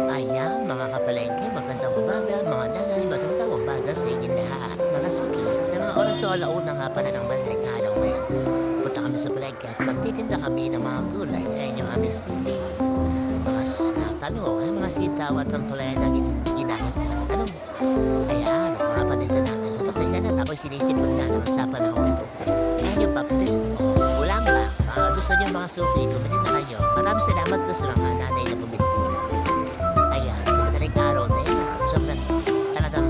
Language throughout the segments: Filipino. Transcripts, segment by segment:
Ayan, mga kapalengke, magandang umaga, mga nanay, magandang umaga sa inyong lahat. Mga suki, sa mga oras to alauna nga pala ng bandang araw ngayon. Punta kami sa palengke at magtitinda kami ng mga gulay. Ayan yung aming sili, talong, mga sitaw at ang palaya na ginahit na. Ano? Ayan, ang mga paninda namin. Sa pasensya na, ako'y sinisip ko na naman sa panahon to. Ayan yung papel, ulam lang. Gusto niyo mga suki, bumili na kayo. Maraming salamat doon sa mga nanay na bumili. Ayan, sa madaling araw na yan. Sobrang talagang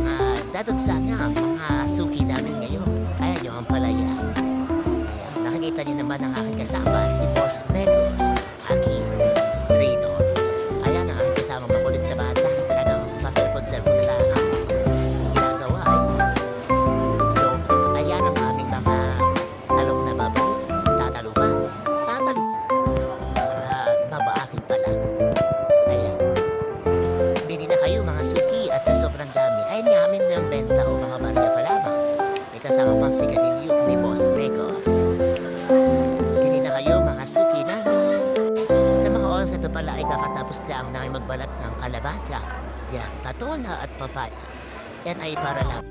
dadog sana ang mga suki namin ngayon. Ayan yung ampalaya. Ayan, nakikita niyo naman ang aking kasama, si Boss Megos, Aki, Trino. Ayan ang aking kasama, makulit na bata. Talagang pasalpon-salpon na lang ang ginagawa ay. Ayan ang aming mga talong na babaw. Tatalupan. Babaakin pala. Ayan. Bili na kayo mga suki at sa sobrang dami ay namin ng benta o mga barya pa lamang. May kasama pang sigarilyo ni Boss Megos. Bili na kayo mga suki namin. Sa mga oras ito pala ay kakatapos lang namin magbalat ng kalabasa. Yan, katola at papaya. Yan ay para lang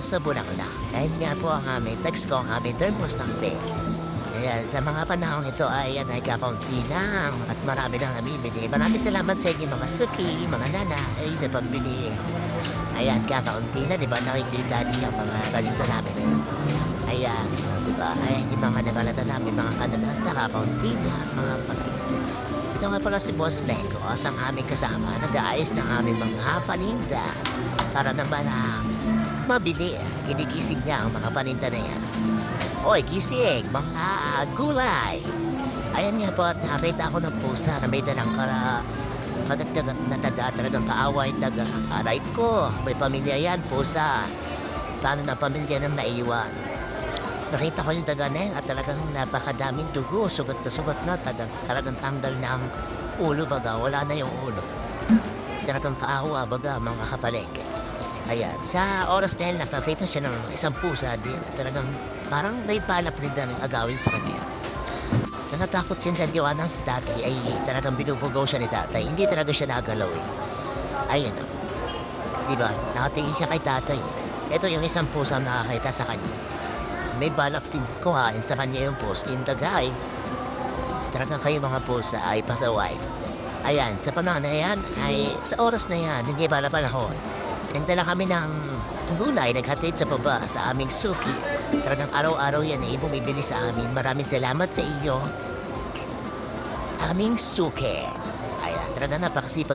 sa bulanglang. Dahil nga po ang aming text ko, ang aming thermos ng tech. Ayan, sa mga panahon ito ay yan ay kakaunti lang at marami nang namimili. Maraming salamat sa inyo mga suki, mga nana, ay sa pagbili. Ayan, kakaunti na, di ba? Nakikita niyo ang mga kalinda namin. Ayan, di ba? Ayan yung mga nabalata namin, mga kanabasa, kakaunti na, mga pala. Ito nga pala si Boss Megos, ang aming kasama, nag-aayos ng aming mga paninda. Para naman mabili, ginigising niya ang mga paninda na yan. Oy, gising, mga gulay. Ayan nga po at nakakita ako ng pusa na may dalang nataga talagang kaaway taga. Aray ko, may pamilya yan, pusa. Paano na pamilya nang naiwan? Nakita ko yung taga na yan at talagang napakadaming dugo. Sugat na, talagang tanggal na ang ulo baga. Wala na yung ulo. Talagang kaawa baga mga kapalengke. Ayan, sa oras na yun, nakakita siya ng isang pusa din at talagang parang may palap rin na ng agawin sa kanya. Sa natakot siya sa diwanang si tatay ay talagang binubugaw siya ni tatay. Hindi talaga siya nagalaw eh. Ayan o. Diba, nakatingin siya kay tatay. Ito yung isang pusa na nakakita sa kanya. May balak din kuhain sa kanya yung pusa. In the guy, talagang kayo mga pusa ay pasaway. Ayan, sa panahon na yan, ay sa oras na yan, hindi pala panahon. Nagdala kami ng gulay, naghatid sa baba sa aming suki. Talagang araw-araw yan eh, bumibili sa amin. Maraming salamat sa iyo. Sa aming suki. Ayan, talagang napakasipag.